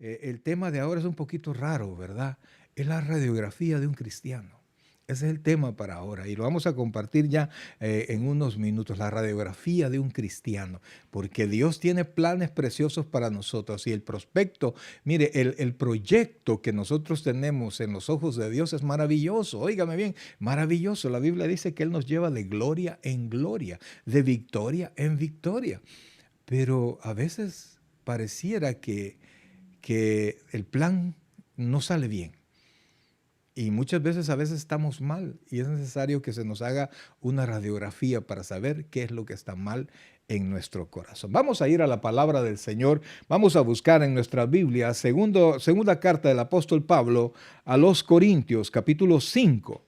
el tema de ahora es un poquito raro, ¿verdad? Es la radiografía de un cristiano. Ese es el tema para ahora y lo vamos a compartir ya en unos minutos, la radiografía de un cristiano, porque Dios tiene planes preciosos para nosotros y el prospecto, mire, el proyecto que nosotros tenemos en los ojos de Dios es maravilloso, óigame bien, maravilloso. La Biblia dice que Él nos lleva de gloria en gloria, de victoria en victoria, pero a veces pareciera que el plan no sale bien. Y muchas veces, a veces estamos mal y es necesario que se nos haga una radiografía para saber qué es lo que está mal en nuestro corazón. Vamos a ir a la palabra del Señor, vamos a buscar en nuestra Biblia, segunda carta del apóstol Pablo a los Corintios, capítulo 5,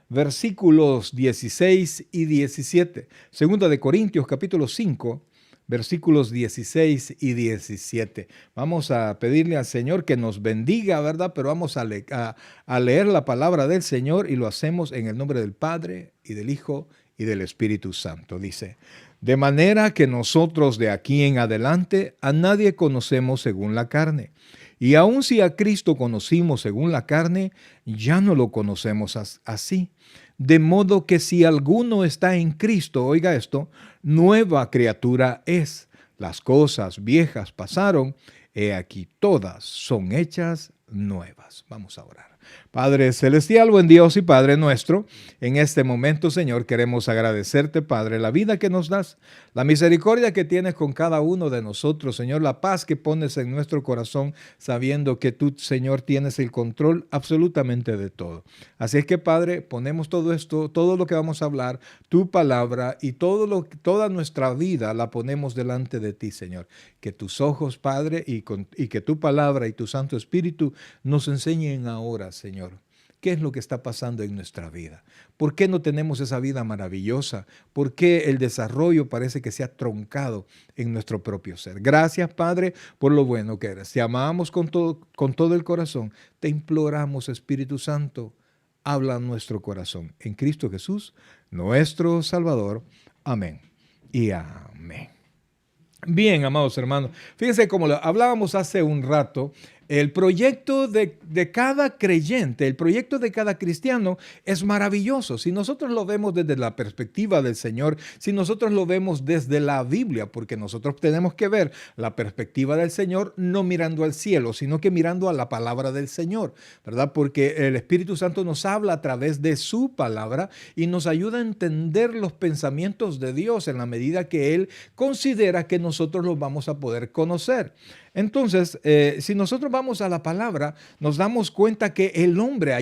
versículos 16 y 17. Segunda de Corintios, capítulo 5, versículos 16 y 17. Vamos a pedirle al Señor que nos bendiga, ¿verdad? Pero vamos a leer la palabra del Señor y lo hacemos en el nombre del Padre y del Hijo y del Espíritu Santo. Dice, de manera que nosotros de aquí en adelante a nadie conocemos según la carne. Y aun si a Cristo conocimos según la carne, ya no lo conocemos así. De modo que si alguno está en Cristo, oiga esto, nueva criatura es. Las cosas viejas pasaron, he aquí todas son hechas nuevas. Vamos a orar. Padre celestial, buen Dios y Padre nuestro, en este momento, Señor, queremos agradecerte, Padre, la vida que nos das, la misericordia que tienes con cada uno de nosotros, Señor, la paz que pones en nuestro corazón, sabiendo que tú, Señor, tienes el control absolutamente de todo. Así es que, Padre, ponemos todo esto, todo lo que vamos a hablar, tu palabra y toda nuestra vida la ponemos delante de ti, Señor. Que tus ojos, Padre, y que tu palabra y tu Santo Espíritu nos enseñen ahora, Señor, qué es lo que está pasando en nuestra vida. ¿Por qué no tenemos esa vida maravillosa? ¿Por qué el desarrollo parece que se ha truncado en nuestro propio ser? Gracias, Padre, por lo bueno que eres. Te amamos con todo el corazón. Te imploramos, Espíritu Santo, habla a nuestro corazón. En Cristo Jesús, nuestro Salvador. Amén y amén. Bien, amados hermanos, fíjense como lo hablábamos hace un rato, el proyecto de cada creyente, el proyecto de cada cristiano es maravilloso. Si nosotros lo vemos desde la perspectiva del Señor, si nosotros lo vemos desde la Biblia, porque nosotros tenemos que ver la perspectiva del Señor no mirando al cielo, sino que mirando a la palabra del Señor, ¿verdad? Porque el Espíritu Santo nos habla a través de su palabra y nos ayuda a entender los pensamientos de Dios en la medida que Él considera que nosotros los vamos a poder conocer. Entonces, si nosotros vamos a la palabra, nos damos cuenta que el hombre,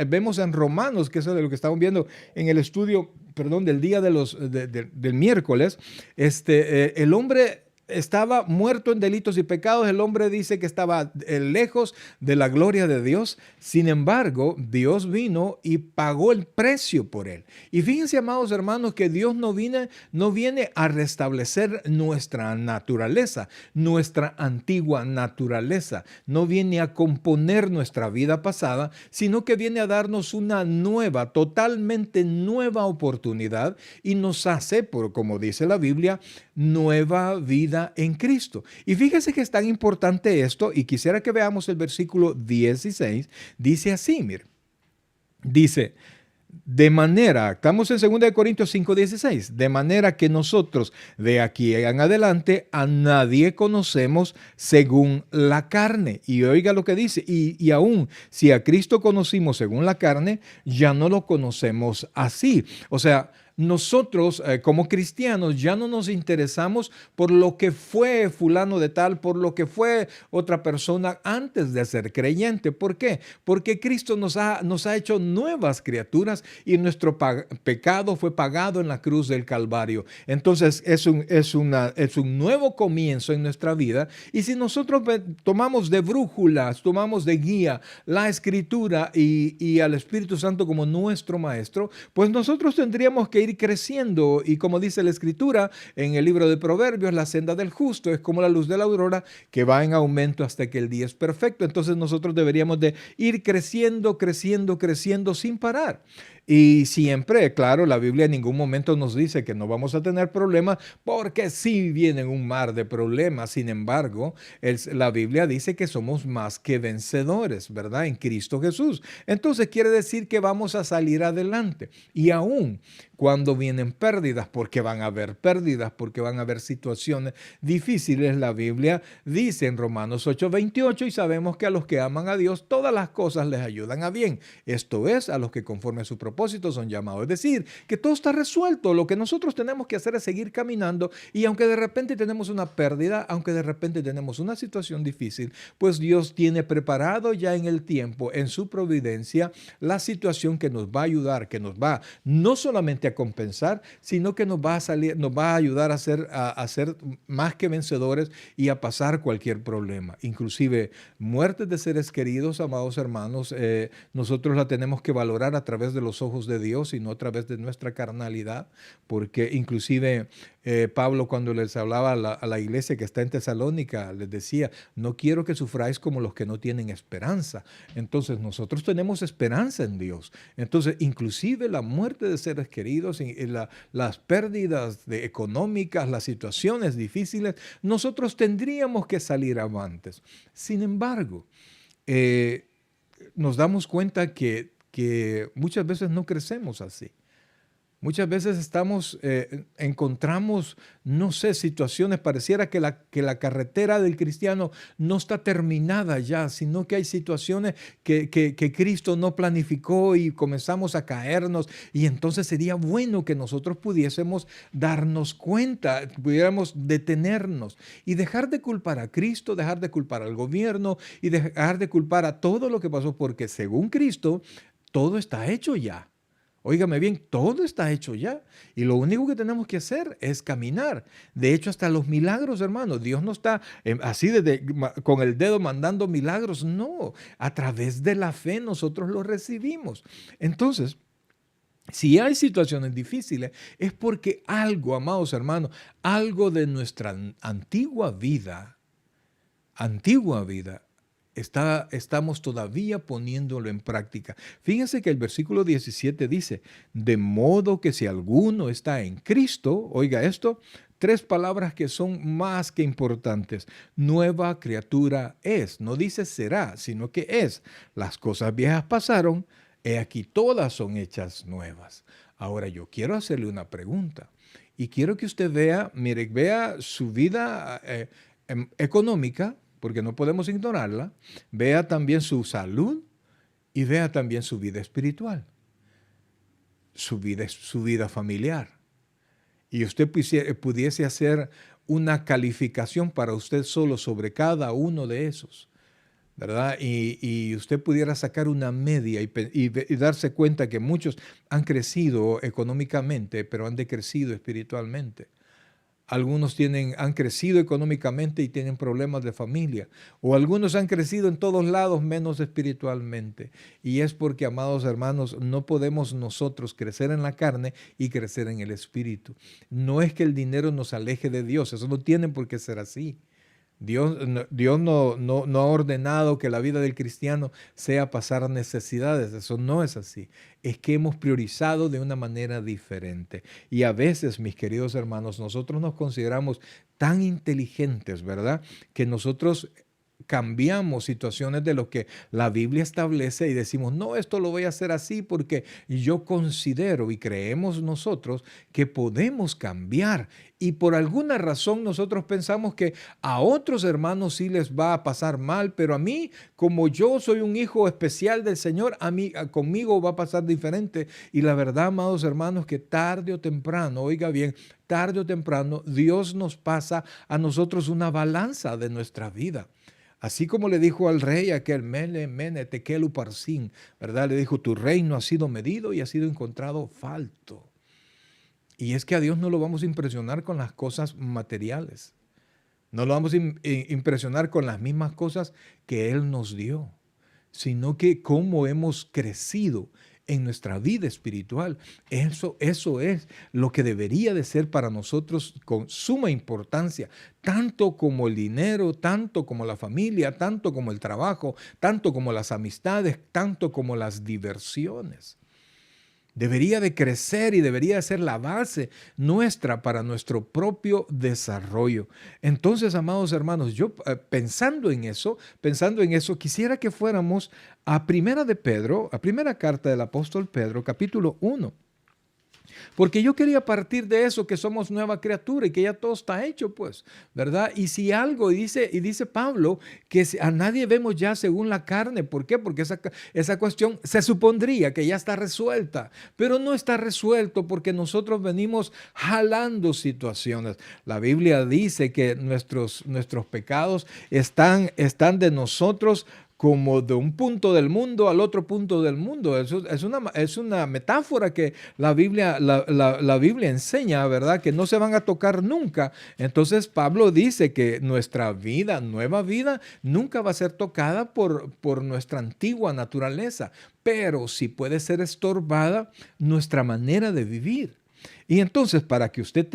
vemos en Romanos, que eso es de lo que estamos viendo en el estudio, perdón, del día del miércoles, el hombre estaba muerto en delitos y pecados. El hombre dice que estaba lejos de la gloria de Dios. Sin embargo, Dios vino y pagó el precio por él. Y fíjense, amados hermanos, que Dios no viene a restablecer nuestra naturaleza, nuestra antigua naturaleza. No viene a componer nuestra vida pasada, sino que viene a darnos una nueva, totalmente nueva oportunidad y nos hace, como dice la Biblia, nueva vida en Cristo. Y fíjese que es tan importante esto, y quisiera que veamos el versículo 16, dice así, mire, dice, de manera, estamos en 2 Corintios 5:16, de manera que nosotros de aquí en adelante a nadie conocemos según la carne. Y oiga lo que dice, y aún si a Cristo conocimos según la carne, ya no lo conocemos así. O sea, nosotros como cristianos ya no nos interesamos por lo que fue fulano de tal, por lo que fue otra persona antes de ser creyente. ¿Por qué? Porque Cristo nos ha hecho nuevas criaturas y nuestro pecado fue pagado en la cruz del Calvario. Entonces es un nuevo comienzo en nuestra vida, y si nosotros tomamos de brújulas, tomamos de guía la Escritura y al Espíritu Santo como nuestro maestro, pues nosotros tendríamos que ir creciendo, y como dice la Escritura en el libro de Proverbios, la senda del justo es como la luz de la aurora que va en aumento hasta que el día es perfecto. Entonces nosotros deberíamos de ir creciendo sin parar. Y siempre, claro, la Biblia en ningún momento nos dice que no vamos a tener problemas, porque sí viene un mar de problemas. Sin embargo, la Biblia dice que somos más que vencedores, ¿verdad? En Cristo Jesús. Entonces quiere decir que vamos a salir adelante. Y aún cuando vienen pérdidas, porque van a haber pérdidas, porque van a haber situaciones difíciles, la Biblia dice en Romanos 8:28, y sabemos que a los que aman a Dios todas las cosas les ayudan a bien. Esto es, a los que conforme a su propósito son llamados. Es decir, que todo está resuelto. Lo que nosotros tenemos que hacer es seguir caminando, y aunque de repente tenemos una pérdida, aunque de repente tenemos una situación difícil, pues Dios tiene preparado ya en el tiempo, en su providencia, la situación que nos va a ayudar, que nos va no solamente a compensar, sino que nos va a ayudar a ser más que vencedores y a pasar cualquier problema. Inclusive muertes de seres queridos, amados hermanos, nosotros la tenemos que valorar a través de los ojos de Dios y no a través de nuestra carnalidad, porque inclusive Pablo, cuando les hablaba a la iglesia que está en Tesalónica, les decía: no quiero que sufráis como los que no tienen esperanza. Entonces nosotros tenemos esperanza en Dios. Entonces inclusive la muerte de seres queridos y las pérdidas económicas, las situaciones difíciles, nosotros tendríamos que salir avantes. Sin embargo, eh, nos damos cuenta que muchas veces no crecemos así. Muchas veces encontramos, no sé, situaciones, pareciera que la carretera del cristiano no está terminada ya, sino que hay situaciones que Cristo no planificó y comenzamos a caernos. Y entonces sería bueno que nosotros pudiésemos darnos cuenta, pudiéramos detenernos y dejar de culpar a Cristo, dejar de culpar al gobierno y dejar de culpar a todo lo que pasó, porque según Cristo, todo está hecho ya. Óigame bien, todo está hecho ya. Y lo único que tenemos que hacer es caminar. De hecho, hasta los milagros, hermanos, Dios no está así con el dedo mandando milagros. No, a través de la fe nosotros los recibimos. Entonces, si hay situaciones difíciles, es porque algo, amados hermanos, algo de nuestra antigua vida, estamos todavía poniéndolo en práctica. Fíjense que el versículo 17 dice: de modo que si alguno está en Cristo, oiga esto, tres palabras que son más que importantes: nueva criatura es. No dice será, sino que es. Las cosas viejas pasaron, he aquí todas son hechas nuevas. Ahora yo quiero hacerle una pregunta y quiero que usted vea, mire, vea su vida económica, porque no podemos ignorarla, vea también su salud y vea también su vida espiritual, su vida familiar. Y usted pudiese hacer una calificación para usted solo sobre cada uno de esos, ¿verdad? Y usted pudiera sacar una media y darse cuenta que muchos han crecido económicamente, pero han decrecido espiritualmente. Algunos han crecido económicamente y tienen problemas de familia. O algunos han crecido en todos lados menos espiritualmente. Y es porque, amados hermanos, no podemos nosotros crecer en la carne y crecer en el espíritu. No es que el dinero nos aleje de Dios. Eso no tiene por qué ser así. Dios no ha ordenado que la vida del cristiano sea pasar necesidades. Eso no es así. Es que hemos priorizado de una manera diferente. Y a veces, mis queridos hermanos, nosotros nos consideramos tan inteligentes, ¿verdad? Que nosotros cambiamos situaciones de lo que la Biblia establece y decimos: no, esto lo voy a hacer así porque yo considero, y creemos nosotros que podemos cambiar. Y por alguna razón nosotros pensamos que a otros hermanos sí les va a pasar mal, pero a mí, como yo soy un hijo especial del Señor, conmigo va a pasar diferente. Y la verdad, amados hermanos, que tarde o temprano, oiga bien, tarde o temprano, Dios nos pasa a nosotros una balanza de nuestra vida. Así como le dijo al rey aquel: mene, mene, tekel uparsin, ¿verdad? Le dijo: tu reino ha sido medido y ha sido encontrado falto. Y es que a Dios no lo vamos a impresionar con las cosas materiales. No lo vamos a impresionar con las mismas cosas que Él nos dio, sino que cómo hemos crecido en nuestra vida espiritual. Eso es lo que debería de ser para nosotros con suma importancia, tanto como el dinero, tanto como la familia, tanto como el trabajo, tanto como las amistades, tanto como las diversiones. Debería de crecer y debería de ser la base nuestra para nuestro propio desarrollo. Entonces, amados hermanos, yo pensando en eso, quisiera que fuéramos a Primera de Pedro, a primera carta del apóstol Pedro, capítulo 1. Porque yo quería partir de eso, que somos nueva criatura y que ya todo está hecho, pues, ¿verdad? Y si algo, y dice Pablo, que a nadie vemos ya según la carne. ¿Por qué? Porque esa cuestión se supondría que ya está resuelta, pero no está resuelto porque nosotros venimos jalando situaciones. La Biblia dice que nuestros pecados están de nosotros como de un punto del mundo al otro punto del mundo. Eso es una metáfora que la Biblia enseña, ¿verdad? Que no se van a tocar nunca. Entonces Pablo dice que nuestra vida, nueva vida, nunca va a ser tocada por nuestra antigua naturaleza, pero sí puede ser estorbada nuestra manera de vivir. Y entonces, para que usted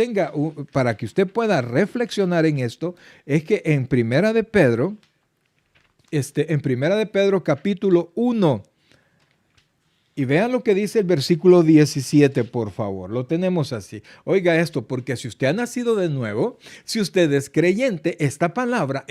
pueda reflexionar en esto, es que en Primera de Pedro capítulo 1, y vean lo que dice el versículo 17, por favor. Lo tenemos así. Oiga esto, porque si usted ha nacido de nuevo, si usted es creyente, esta palabra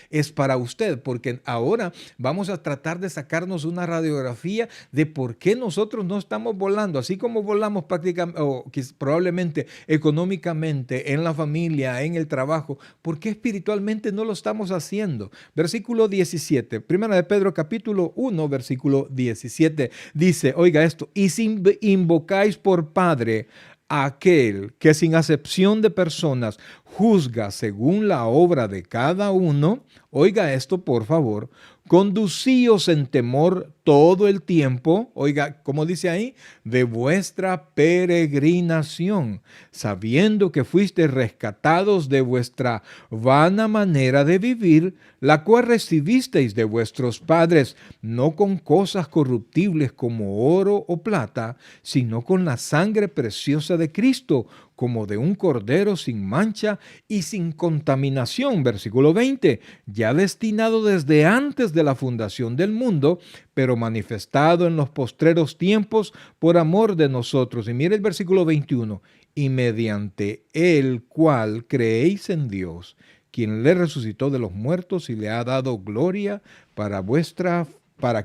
es para usted, porque ahora vamos a tratar de sacarnos una radiografía de por qué nosotros no estamos volando, así como volamos prácticamente, o probablemente económicamente, en la familia, en el trabajo, ¿por qué espiritualmente no lo estamos haciendo? Versículo 17, Primera de Pedro capítulo 1, versículo 17. Dice, oiga esto, y si invocáis por Padre a aquel que sin acepción de personas juzga según la obra de cada uno, oiga esto por favor, conducíos en temor todo el tiempo, oiga, como dice ahí, de vuestra peregrinación, sabiendo que fuisteis rescatados de vuestra vana manera de vivir, la cual recibisteis de vuestros padres, no con cosas corruptibles como oro o plata, sino con la sangre preciosa de Cristo, como de un cordero sin mancha y sin contaminación. Versículo 20, ya destinado desde antes de la fundación del mundo, pero manifestado en los postreros tiempos por amor de nosotros. Y mire el versículo 21, y mediante el cual creéis en Dios, quien le resucitó de los muertos y le ha dado gloria para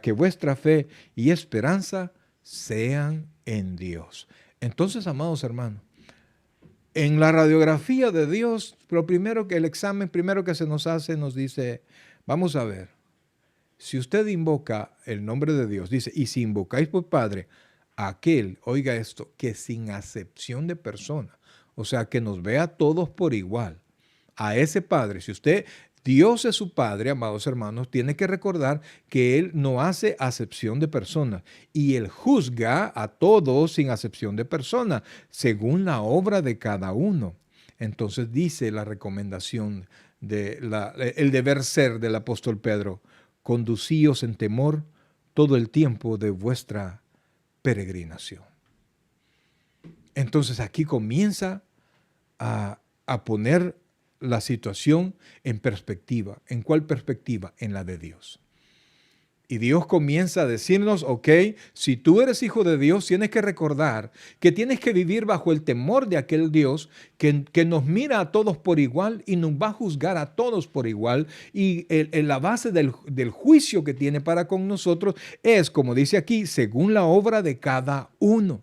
que vuestra fe y esperanza sean en Dios. Entonces, amados hermanos, en la radiografía de Dios, el examen primero que se nos hace nos dice, vamos a ver, si usted invoca el nombre de Dios, dice, y si invocáis por Padre, aquel, oiga esto, que sin acepción de persona, o sea, que nos vea a todos por igual, a ese Padre, si Dios es su Padre, amados hermanos, tiene que recordar que Él no hace acepción de personas y Él juzga a todos sin acepción de personas, según la obra de cada uno. Entonces dice la recomendación, el deber ser del apóstol Pedro, conducíos en temor todo el tiempo de vuestra peregrinación. Entonces aquí comienza a poner la situación en perspectiva. ¿En cuál perspectiva? En la de Dios. Y Dios comienza a decirnos, ok, si tú eres hijo de Dios, tienes que recordar que tienes que vivir bajo el temor de aquel Dios que nos mira a todos por igual y nos va a juzgar a todos por igual. Y la base del juicio que tiene para con nosotros es, como dice aquí, según la obra de cada uno.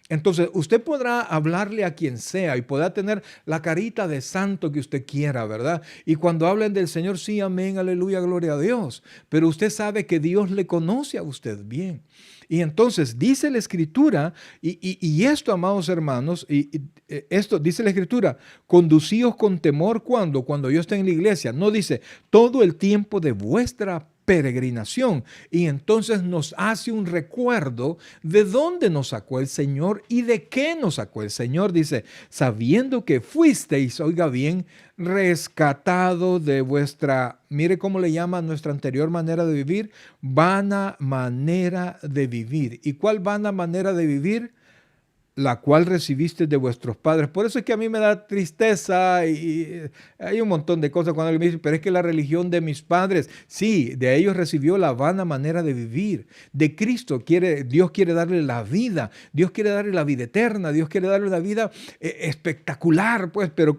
Entonces, usted podrá hablarle a quien sea y podrá tener la carita de santo que usted quiera, ¿verdad? Y cuando hablen del Señor, sí, amén, aleluya, gloria a Dios. Pero usted sabe que Dios le conoce a usted bien. Y entonces dice la Escritura, y esto, amados hermanos, esto dice la Escritura, conducíos con temor cuando yo esté en la iglesia. No dice todo el tiempo de vuestra peregrinación. Y entonces nos hace un recuerdo de dónde nos sacó el Señor y de qué nos sacó el Señor. Dice, sabiendo que fuisteis, oiga bien, rescatado de vuestra, mire cómo le llama nuestra anterior manera de vivir, vana manera de vivir. ¿Y cuál vana manera de vivir? la cual recibiste de vuestros padres. Por eso es que a mí me da tristeza y hay un montón de cosas cuando alguien me dice, pero es que la religión de mis padres, sí, de ellos recibió la vana manera de vivir. De Cristo Dios quiere darle la vida, Dios quiere darle la vida eterna, Dios quiere darle la vida espectacular, pues, pero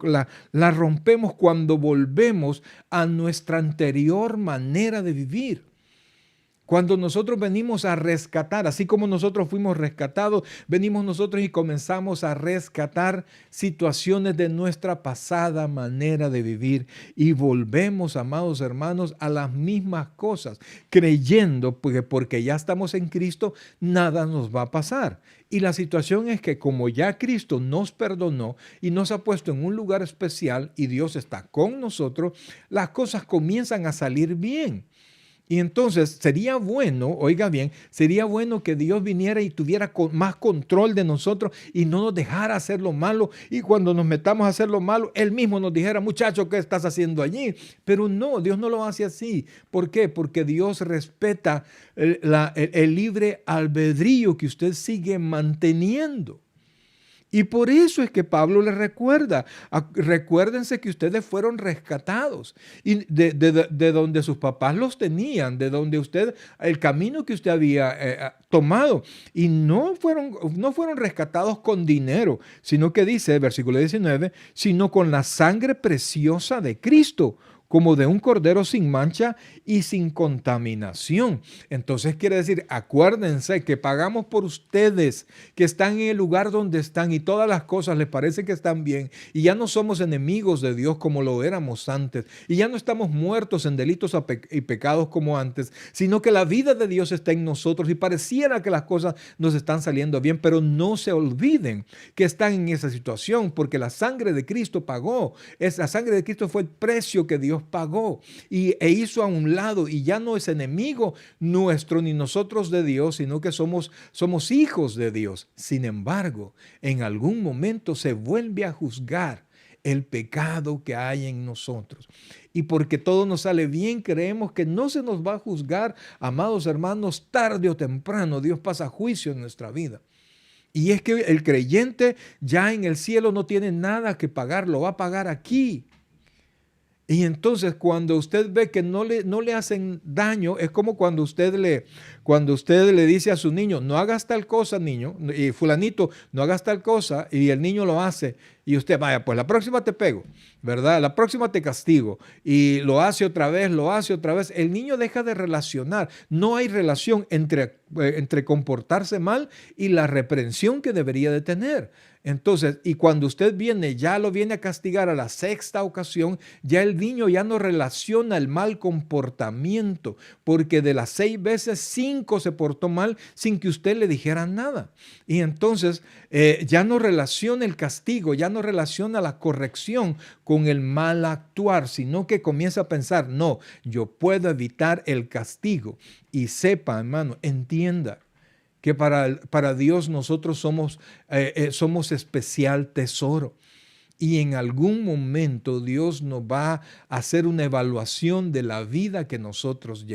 la rompemos cuando volvemos a nuestra anterior manera de vivir. Cuando nosotros venimos a rescatar, así como nosotros fuimos rescatados, venimos nosotros y comenzamos a rescatar situaciones de nuestra pasada manera de vivir y volvemos, amados hermanos, a las mismas cosas, creyendo que porque ya estamos en Cristo, nada nos va a pasar. Y la situación es que como ya Cristo nos perdonó y nos ha puesto en un lugar especial y Dios está con nosotros, las cosas comienzan a salir bien. Y entonces sería bueno, oiga bien, sería bueno que Dios viniera y tuviera más control de nosotros y no nos dejara hacer lo malo. Y cuando nos metamos a hacer lo malo, Él mismo nos dijera, muchacho, ¿qué estás haciendo allí? Pero no, Dios no lo hace así. ¿Por qué? Porque Dios respeta el libre albedrío que usted sigue manteniendo. Y por eso es que Pablo les recuerda, recuérdense que ustedes fueron rescatados y de donde sus papás los tenían, de donde el camino que usted había tomado. Y no fueron rescatados con dinero, sino que dice, versículo 19, sino con la sangre preciosa de Cristo, como de un cordero sin mancha y sin contaminación. Entonces quiere decir, acuérdense que pagamos por ustedes que están en el lugar donde están y todas las cosas les parece que están bien y ya no somos enemigos de Dios como lo éramos antes y ya no estamos muertos en delitos y pecados como antes, sino que la vida de Dios está en nosotros y pareciera que las cosas nos están saliendo bien, pero no se olviden que están en esa situación porque la sangre de Cristo pagó. La sangre de Cristo fue el precio que Dios pagó e hizo a un lado y ya no es enemigo nuestro ni nosotros de Dios, sino que somos hijos de Dios. Sin embargo, en algún momento se vuelve a juzgar el pecado que hay en nosotros. Y porque todo nos sale bien, creemos que no se nos va a juzgar, amados hermanos, tarde o temprano Dios pasa juicio en nuestra vida. Y es que el creyente ya en el cielo no tiene nada que pagar, lo va a pagar aquí. Y entonces cuando usted ve que no le hacen daño, es como cuando usted le dice a su niño, no hagas tal cosa, niño, y fulanito, no hagas tal cosa, y el niño lo hace, y usted, vaya, pues la próxima te pego, ¿verdad? La próxima te castigo, y lo hace otra vez, el niño deja de relacionar. No hay relación entre comportarse mal y la reprensión que debería de tener. Entonces, y cuando usted ya lo viene a castigar a la sexta ocasión, ya el niño ya no relaciona el mal comportamiento, porque de las 6 veces, 5 se portó mal sin que usted le dijera nada. Y entonces ya no relaciona el castigo, ya no relaciona la corrección con el mal actuar, sino que comienza a pensar, no, yo puedo evitar el castigo. Y sepa, hermano, entienda que para Dios nosotros somos especial tesoro. Y en algún momento Dios nos va a hacer una evaluación de la vida que nosotros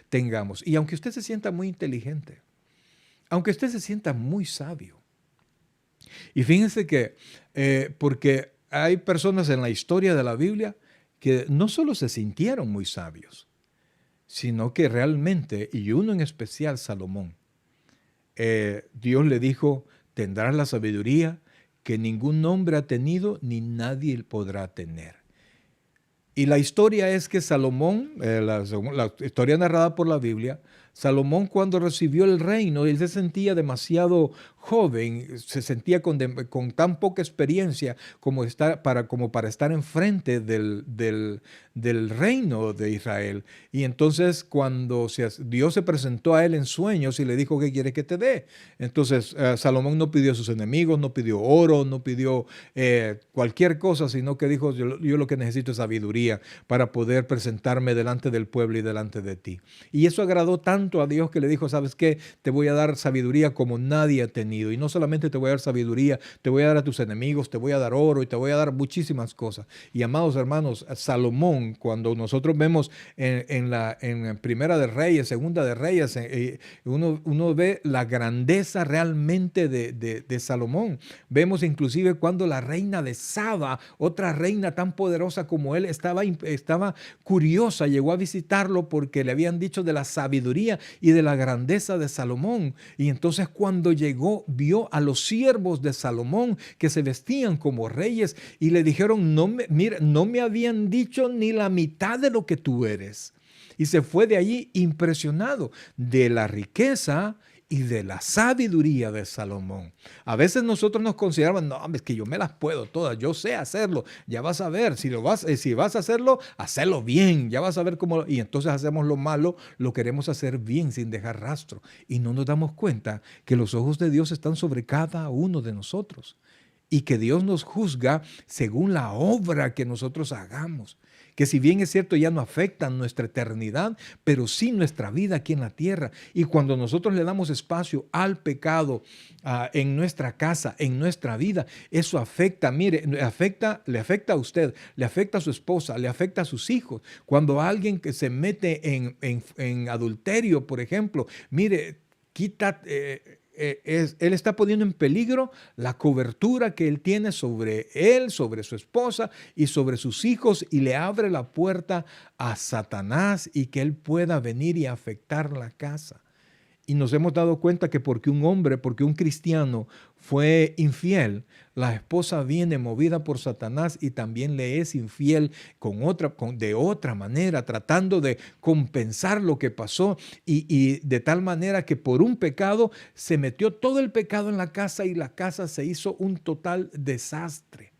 tengamos. Y aunque usted se sienta muy inteligente, aunque usted se sienta muy sabio, y fíjense que, porque hay personas en la historia de la Biblia que no solo se sintieron muy sabios, sino que realmente, y uno en especial, Salomón, Dios le dijo, tendrás la sabiduría que ningún hombre ha tenido ni nadie podrá tener. Y la historia es que Salomón, la historia narrada por la Biblia, Salomón cuando recibió el reino, él se sentía demasiado joven, se sentía con tan poca experiencia como para estar enfrente del reino de Israel. Y entonces cuando Dios se presentó a él en sueños y le dijo, ¿qué quiere que te dé? Entonces Salomón no pidió a sus enemigos, no pidió oro, no pidió cualquier cosa, sino que dijo, yo lo que necesito es sabiduría para poder presentarme delante del pueblo y delante de ti. Y eso agradó tanto tanto a Dios que le dijo, ¿sabes qué? Te voy a dar sabiduría como nadie ha tenido. Y no solamente te voy a dar sabiduría, te voy a dar a tus enemigos, te voy a dar oro y te voy a dar muchísimas cosas. Y amados hermanos, Salomón, cuando nosotros vemos en Primera de Reyes, Segunda de Reyes, uno ve la grandeza realmente de Salomón. Vemos inclusive cuando la reina de Saba, otra reina tan poderosa como él, estaba curiosa, llegó a visitarlo porque le habían dicho de la sabiduría y de la grandeza de Salomón. Y entonces cuando llegó, vio a los siervos de Salomón que se vestían como reyes y le dijeron, mira, no me habían dicho ni la mitad de lo que tú eres. Y se fue de allí impresionado de la riqueza y de la sabiduría de Salomón. A veces nosotros nos consideramos, no, es que yo me las puedo todas, yo sé hacerlo, ya vas a ver, si vas a hacerlo, hacelo bien, ya vas a ver cómo, y entonces hacemos lo malo, lo queremos hacer bien sin dejar rastro, y no nos damos cuenta que los ojos de Dios están sobre cada uno de nosotros, y que Dios nos juzga según la obra que nosotros hagamos, que si bien es cierto ya no afectan nuestra eternidad, pero sí nuestra vida aquí en la tierra. Y cuando nosotros le damos espacio al pecado en nuestra casa, en nuestra vida, eso afecta, mire, le afecta a usted, le afecta a su esposa, le afecta a sus hijos. Cuando alguien que se mete en adulterio, por ejemplo, mire, quita... él está poniendo en peligro la cobertura que él tiene sobre él, sobre su esposa y sobre sus hijos, y le abre la puerta a Satanás y que él pueda venir y afectar la casa. Y nos hemos dado cuenta que porque un cristiano fue infiel, la esposa viene movida por Satanás y también le es infiel de otra manera, tratando de compensar lo que pasó y de tal manera que por un pecado se metió todo el pecado en la casa y la casa se hizo un total desastre.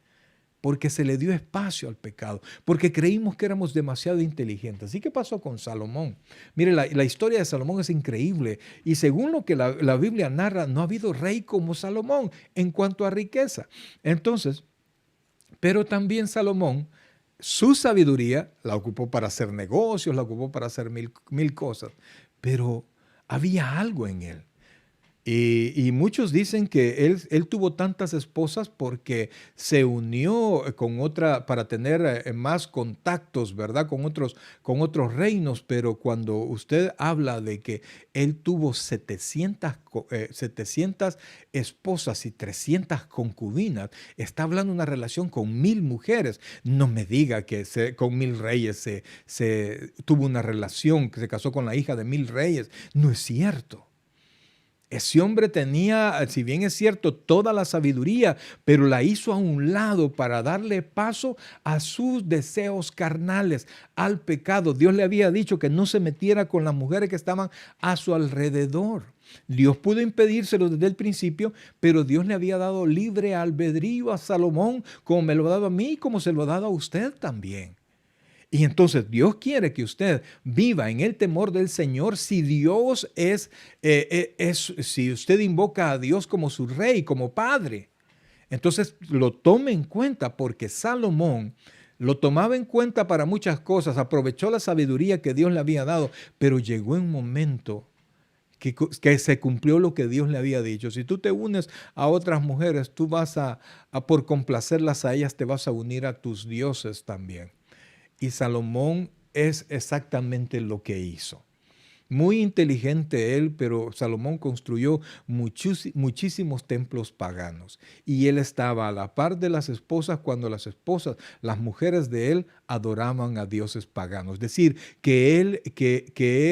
Porque se le dio espacio al pecado, porque creímos que éramos demasiado inteligentes. ¿Y qué pasó con Salomón? Mire, la historia de Salomón es increíble y según lo que la Biblia narra, no ha habido rey como Salomón en cuanto a riqueza. Entonces, pero también Salomón, su sabiduría la ocupó para hacer negocios, la ocupó para hacer mil cosas, pero había algo en él. Y muchos dicen que él tuvo tantas esposas porque se unió con otra para tener más contactos, ¿verdad? Con otros reinos, pero cuando usted habla de que él tuvo 700 esposas y 300 concubinas, está hablando de una relación con 1000 mujeres. No me diga que con 1000 reyes se tuvo una relación, que se casó con la hija de 1000 reyes. No es cierto. Ese hombre tenía, si bien es cierto, toda la sabiduría, pero la hizo a un lado para darle paso a sus deseos carnales, al pecado. Dios le había dicho que no se metiera con las mujeres que estaban a su alrededor. Dios pudo impedírselo desde el principio, pero Dios le había dado libre albedrío a Salomón, como me lo ha dado a mí, como se lo ha dado a usted también. Y entonces Dios quiere que usted viva en el temor del Señor si Dios si usted invoca a Dios como su rey, como padre. Entonces lo tome en cuenta porque Salomón lo tomaba en cuenta para muchas cosas, aprovechó la sabiduría que Dios le había dado, pero llegó un momento que se cumplió lo que Dios le había dicho. Si tú te unes a otras mujeres, tú vas por complacerlas a ellas, te vas a unir a tus dioses también. Y Salomón es exactamente lo que hizo. Muy inteligente él, pero Salomón construyó muchísimos templos paganos. Y él estaba a la par de las esposas cuando las mujeres de él adoraban a dioses paganos. Es decir, que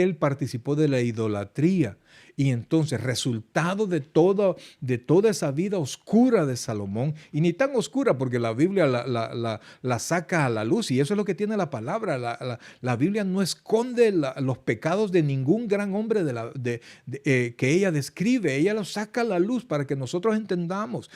él participó de la idolatría. Y entonces, resultado de toda esa vida oscura de Salomón, y ni tan oscura porque la Biblia la saca a la luz, y eso es lo que tiene la palabra. La Biblia no esconde los pecados de ningún gran hombre que ella describe, ella los saca a la luz para que nosotros entendamos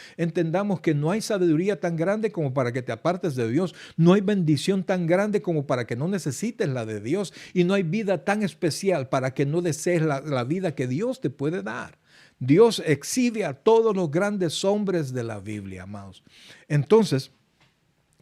que no hay sabiduría tan grande como para que te apartes de Dios, no hay bendición tan grande como para que no necesites la de Dios, y no hay vida tan especial para que no desees la vida que Dios te puede dar. Dios exhibe a todos los grandes hombres de la Biblia, amados. Entonces,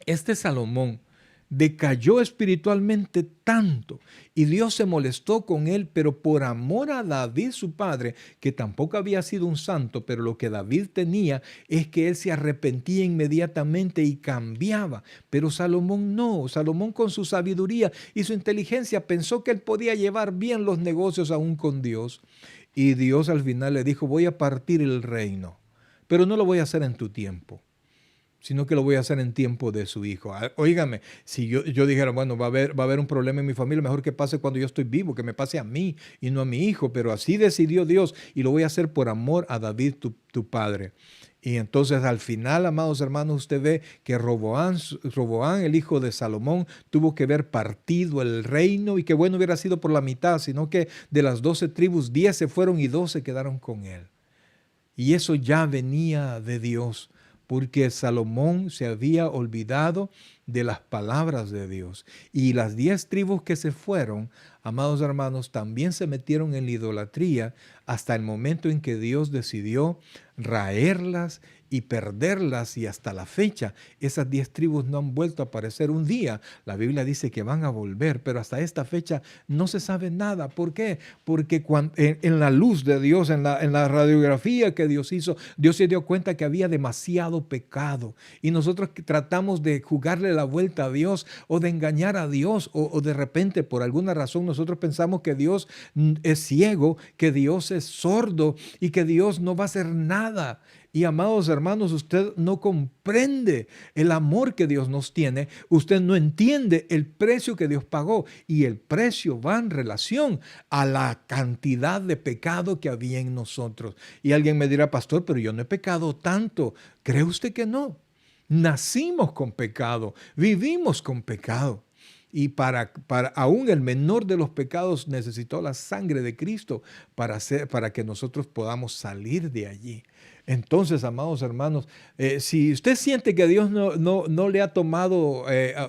este Salomón decayó espiritualmente tanto y Dios se molestó con él, pero por amor a David su padre, que tampoco había sido un santo, pero lo que David tenía es que él se arrepentía inmediatamente y cambiaba. Pero Salomón no. Salomón, con su sabiduría y su inteligencia, pensó que él podía llevar bien los negocios aún con Dios. Y Dios al final le dijo: voy a partir el reino, pero no lo voy a hacer en tu tiempo, sino que lo voy a hacer en tiempo de su hijo. Óigame, si yo dijera, bueno, va a haber un problema en mi familia, mejor que pase cuando yo estoy vivo, que me pase a mí y no a mi hijo, pero así decidió Dios y lo voy a hacer por amor a David, tu padre. Y entonces al final, amados hermanos, usted ve que Roboán, el hijo de Salomón, tuvo que ver partido el reino, y que bueno hubiera sido por la mitad, sino que de las 12 tribus, 10 se fueron y 2 se quedaron con él. Y eso ya venía de Dios, porque Salomón se había olvidado de las palabras de Dios. Y las 10 tribus que se fueron, amados hermanos, también se metieron en la idolatría hasta el momento en que Dios decidió raerlas y perderlas, y hasta la fecha esas 10 tribus no han vuelto a aparecer. Un día la Biblia dice que van a volver, pero hasta esta fecha no se sabe nada. ¿Por qué? Porque en la luz de Dios, en la radiografía que Dios hizo, Dios se dio cuenta que había demasiado pecado, y nosotros tratamos de jugarle la vuelta a Dios o de engañar a Dios, o de repente por alguna razón nosotros pensamos que Dios es ciego, que Dios es sordo y que Dios no va a hacer nada. Y amados hermanos, usted no comprende el amor que Dios nos tiene, usted no entiende el precio que Dios pagó, y el precio va en relación a la cantidad de pecado que había en nosotros. Y alguien me dirá: pastor, pero yo no he pecado tanto. ¿Cree usted que no? Nacimos con pecado, vivimos con pecado. Y para aún el menor de los pecados necesitó la sangre de Cristo para que nosotros podamos salir de allí. Entonces, amados hermanos, si usted siente que Dios no le ha tomado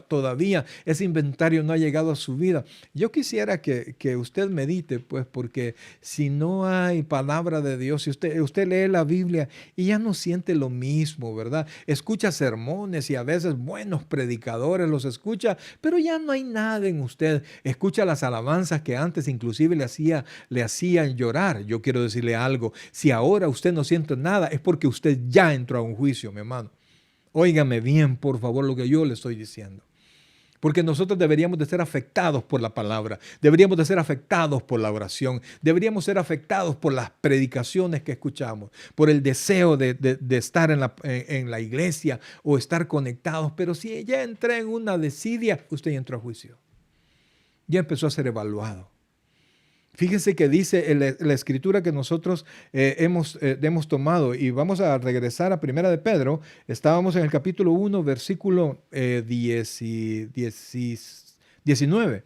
todavía, ese inventario no ha llegado a su vida, yo quisiera que usted medite, pues, porque si no hay palabra de Dios, si usted lee la Biblia y ya no siente lo mismo, ¿verdad? Escucha sermones y a veces buenos predicadores los escucha, pero ya no hay nada en usted. Escucha las alabanzas que antes inclusive le hacían llorar. Yo quiero decirle algo: si ahora usted no siente nada, es porque usted ya entró a un juicio, mi hermano. Óigame bien, por favor, lo que yo le estoy diciendo. Porque nosotros deberíamos de ser afectados por la palabra, deberíamos de ser afectados por la oración, deberíamos ser afectados por las predicaciones que escuchamos, por el deseo de estar en la iglesia o estar conectados. Pero si ya entré en una desidia, usted ya entró a juicio. Ya empezó a ser evaluado. Fíjense que dice la escritura que nosotros hemos tomado, y vamos a regresar a Primera de Pedro. Estábamos en el capítulo 1, versículo 19.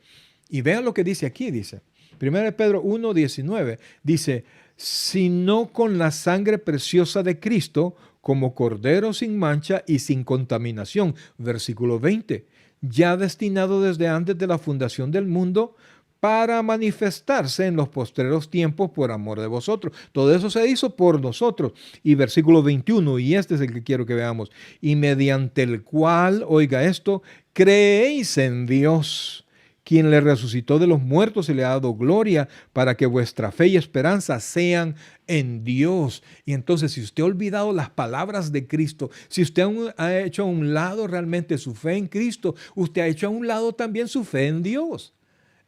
Y vean lo que dice aquí, dice. Primera de Pedro 1, 19, dice: sino con la sangre preciosa de Cristo, como cordero sin mancha y sin contaminación. Versículo 20, ya destinado desde antes de la fundación del mundo, para manifestarse en los postreros tiempos por amor de vosotros. Todo eso se hizo por nosotros. Y versículo 21, y este es el que quiero que veamos: y mediante el cual, oiga esto, creéis en Dios, quien le resucitó de los muertos y le ha dado gloria, para que vuestra fe y esperanza sean en Dios. Y entonces, si usted ha olvidado las palabras de Cristo, si usted ha hecho a un lado realmente su fe en Cristo, usted ha hecho a un lado también su fe en Dios.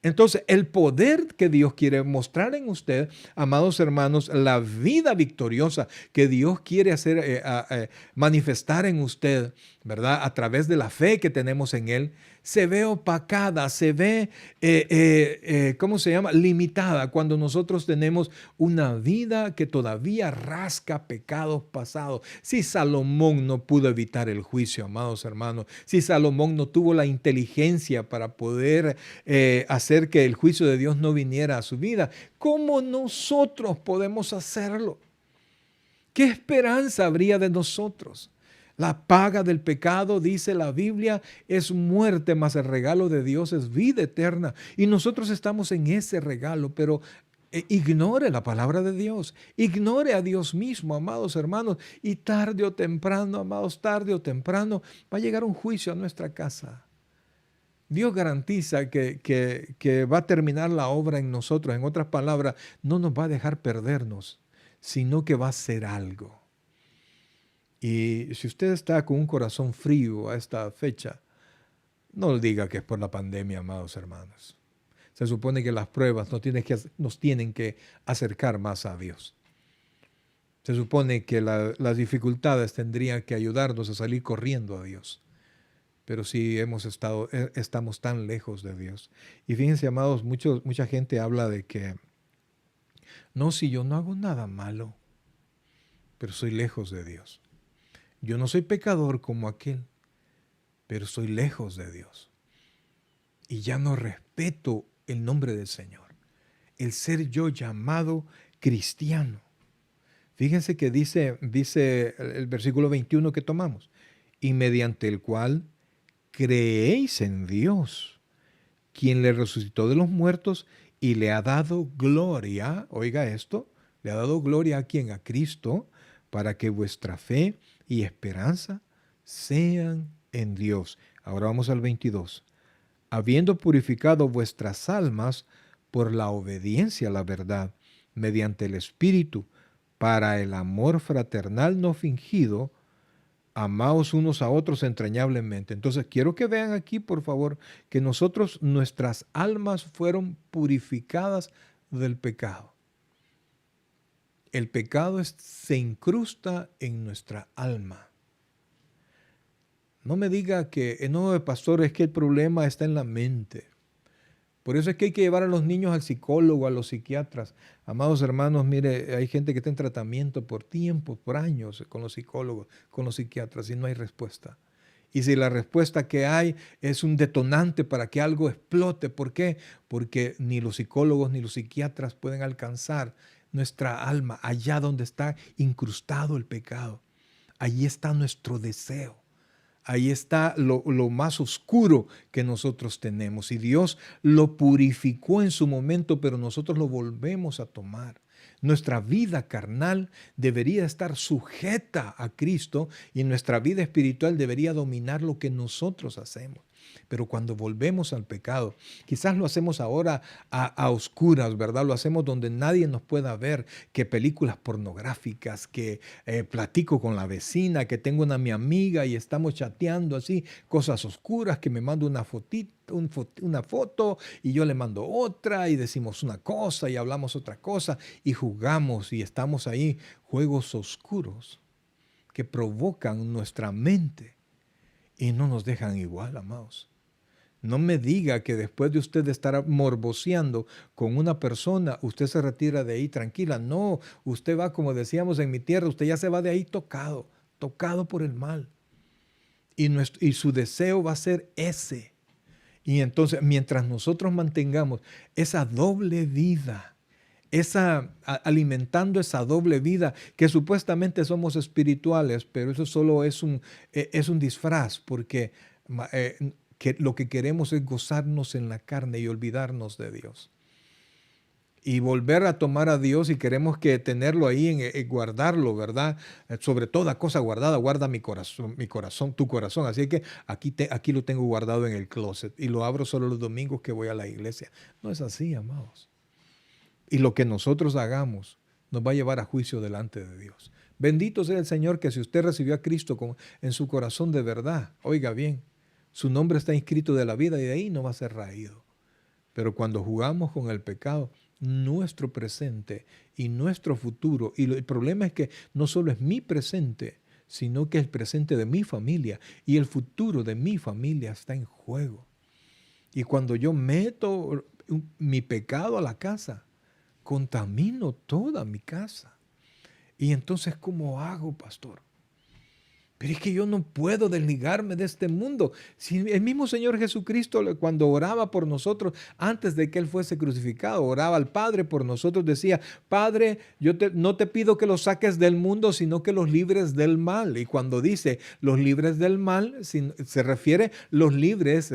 Entonces, el poder que Dios quiere mostrar en usted, amados hermanos, la vida victoriosa que Dios quiere hacer manifestar en usted, ¿verdad? A través de la fe que tenemos en Él, se ve opacada, se ve, ¿cómo se llama? Limitada cuando nosotros tenemos una vida que todavía rasca pecados pasados. Si Salomón no pudo evitar el juicio, amados hermanos, si Salomón no tuvo la inteligencia para poder hacer que el juicio de Dios no viniera a su vida, ¿cómo nosotros podemos hacerlo? ¿Qué esperanza habría de nosotros? La paga del pecado, dice la Biblia, es muerte, mas el regalo de Dios es vida eterna. Y nosotros estamos en ese regalo, pero ignore la palabra de Dios, ignore a Dios mismo, amados hermanos, y tarde o temprano, amados, tarde o temprano, va a llegar un juicio a nuestra casa. Dios garantiza que va a terminar la obra en nosotros. En otras palabras, no nos va a dejar perdernos, sino que va a hacer algo. Y si usted está con un corazón frío a esta fecha, no diga que es por la pandemia, amados hermanos. Se supone que las pruebas nos tienen que acercar más a Dios. Se supone que las dificultades tendrían que ayudarnos a salir corriendo a Dios. Pero sí estamos tan lejos de Dios. Y fíjense, amados, mucha gente habla de que, no, si yo no hago nada malo, pero soy lejos de Dios. Yo no soy pecador como aquel, pero estoy lejos de Dios. Y ya no respeto el nombre del Señor. El ser yo llamado cristiano. Fíjense que dice el versículo 21 que tomamos. Y mediante el cual creéis en Dios, quien le resucitó de los muertos y le ha dado gloria. Oiga esto, le ha dado gloria a quien, a Cristo, para que vuestra fe y esperanza sean en Dios. Ahora vamos al 22. Habiendo purificado vuestras almas por la obediencia a la verdad, mediante el Espíritu, para el amor fraternal no fingido, amaos unos a otros entrañablemente. Entonces, quiero que vean aquí, por favor, que nuestras almas fueron purificadas del pecado. El pecado se incrusta en nuestra alma. No me diga que, no, pastor, es que el problema está en la mente. Por eso es que hay que llevar a los niños al psicólogo, a los psiquiatras. Amados hermanos, mire, hay gente que está en tratamiento por tiempo, por años con los psicólogos, con los psiquiatras y no hay respuesta. Y si la respuesta que hay es un detonante para que algo explote, ¿por qué? Porque ni los psicólogos ni los psiquiatras pueden alcanzar nuestra alma allá donde está incrustado el pecado. Allí está nuestro deseo. Ahí está lo más oscuro que nosotros tenemos. Y Dios lo purificó en su momento, pero nosotros lo volvemos a tomar. Nuestra vida carnal debería estar sujeta a Cristo y nuestra vida espiritual debería dominar lo que nosotros hacemos. Pero cuando volvemos al pecado, quizás lo hacemos ahora a oscuras, ¿verdad? Lo hacemos donde nadie nos pueda ver, que películas pornográficas, que platico con la vecina, que tengo mi amiga y estamos chateando así, cosas oscuras, que me manda una foto y yo le mando otra y decimos una cosa y hablamos otra cosa y jugamos y estamos ahí, juegos oscuros que provocan nuestra mente. Y no nos dejan igual, amados. No me diga que después de usted estar morboseando con una persona, usted se retira de ahí tranquila. No, usted va, como decíamos en mi tierra, usted ya se va de ahí tocado por el mal. Y su deseo va a ser ese. Y entonces, mientras nosotros mantengamos esa doble vida, alimentando esa doble vida, que supuestamente somos espirituales, pero eso solo es un disfraz, porque lo que queremos es gozarnos en la carne y olvidarnos de Dios. Y volver a tomar a Dios y queremos tenerlo ahí, guardarlo, ¿verdad? Sobre toda cosa guardada, guarda mi corazón, tu corazón. Así que aquí lo tengo guardado en el closet y lo abro solo los domingos que voy a la iglesia. No es así, amados. Y lo que nosotros hagamos nos va a llevar a juicio delante de Dios. Bendito sea el Señor que si usted recibió a Cristo en su corazón de verdad, oiga bien, su nombre está inscrito de la vida y de ahí no va a ser raído. Pero cuando jugamos con el pecado, nuestro presente y nuestro futuro, y el problema es que no solo es mi presente, sino que es el presente de mi familia y el futuro de mi familia está en juego. Y cuando yo meto mi pecado a la casa, contamino toda mi casa. Y entonces, ¿cómo hago, pastor? Pero es que yo no puedo desligarme de este mundo. Si el mismo Señor Jesucristo, cuando oraba por nosotros, antes de que Él fuese crucificado, oraba al Padre por nosotros, decía, Padre, no te pido que los saques del mundo, sino que los libres del mal. Y cuando dice los libres del mal, se refiere los libres,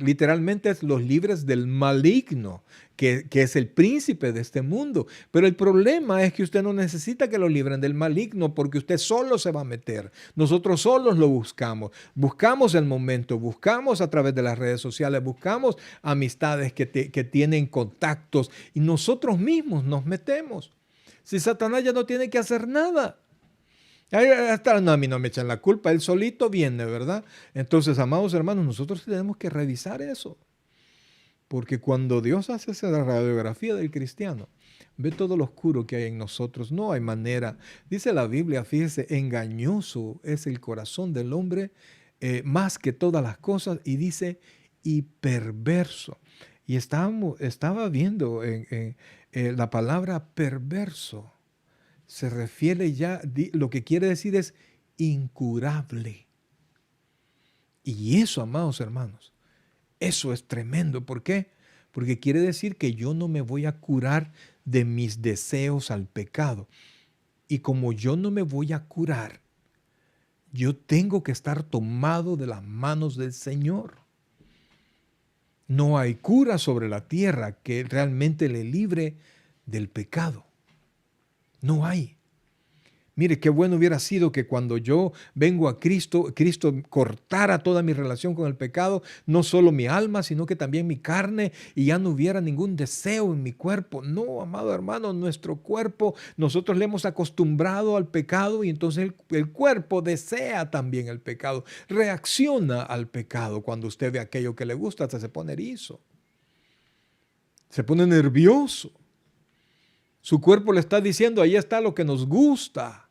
literalmente es los libres del maligno, que es el príncipe de este mundo. Pero el problema es que usted no necesita que lo libren del maligno, porque usted solo se va a meter. Nosotros nosotros solos lo buscamos. Buscamos el momento, buscamos a través de las redes sociales, buscamos amistades que tienen contactos y nosotros mismos nos metemos. Si Satanás ya no tiene que hacer nada. Hasta no, a mí no me echan la culpa, él solito viene, ¿verdad? Entonces, amados hermanos, nosotros tenemos que revisar eso. Porque cuando Dios hace esa radiografía del cristiano, ve todo lo oscuro que hay en nosotros. No hay manera. Dice la Biblia, fíjese, engañoso es el corazón del hombre más que todas las cosas. Y dice, y perverso. Y estaba viendo en la palabra perverso. Se refiere ya, lo que quiere decir es incurable. Y eso, amados hermanos, eso es tremendo. ¿Por qué? Porque quiere decir que yo no me voy a curar de mis deseos al pecado. Y como yo no me voy a curar, yo tengo que estar tomado de las manos del Señor. No hay cura sobre la tierra que realmente le libre del pecado. No hay. Mire, qué bueno hubiera sido que cuando yo vengo a Cristo, Cristo cortara toda mi relación con el pecado, no solo mi alma, sino que también mi carne, y ya no hubiera ningún deseo en mi cuerpo. No, amado hermano, nuestro cuerpo, nosotros le hemos acostumbrado al pecado y entonces el cuerpo desea también el pecado, reacciona al pecado. Cuando usted ve aquello que le gusta, hasta se pone erizo, se pone nervioso. Su cuerpo le está diciendo, ahí está lo que nos gusta.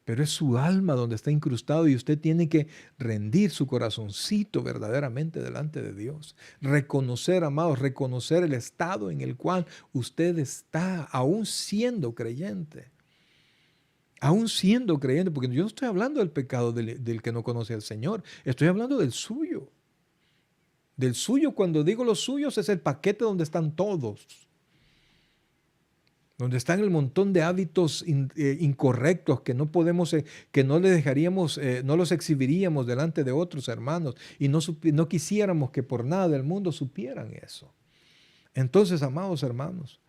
Pero es su alma donde está incrustado y usted tiene que rendir su corazoncito verdaderamente delante de Dios. Reconocer, amados, reconocer el estado en el cual usted está, aún siendo creyente. Aún siendo creyente, porque yo no estoy hablando del pecado del que no conoce al Señor, estoy hablando del suyo. Del suyo, cuando digo los suyos, es el paquete donde están todos. Donde están el montón de hábitos incorrectos que no podemos, que no le dejaríamos, no los exhibiríamos delante de otros hermanos y no quisiéramos que por nada del mundo supieran eso. Entonces, amados hermanos,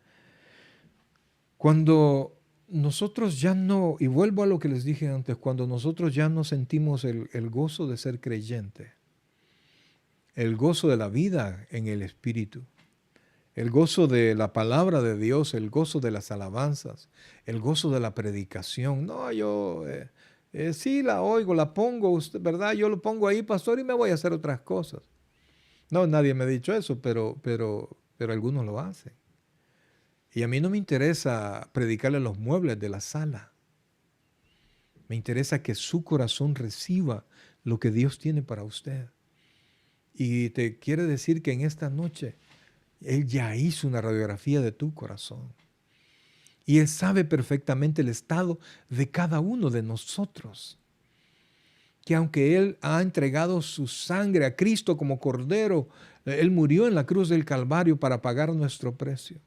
cuando nosotros ya no, y vuelvo a lo que les dije antes, cuando nosotros ya no sentimos el gozo de ser creyente, el gozo de la vida en el Espíritu, el gozo de la palabra de Dios, el gozo de las alabanzas, el gozo de la predicación. No, yo sí la oigo, la pongo, ¿verdad? Yo lo pongo ahí, pastor, y me voy a hacer otras cosas. No, nadie me ha dicho eso, pero algunos lo hacen. Y a mí no me interesa predicarle los muebles de la sala. Me interesa que su corazón reciba lo que Dios tiene para usted. Y te quiere decir que en esta noche Él ya hizo una radiografía de tu corazón. Y Él sabe perfectamente el estado de cada uno de nosotros. Que aunque Él ha entregado su sangre a Cristo como cordero, Él murió en la cruz del Calvario para pagar nuestro precio.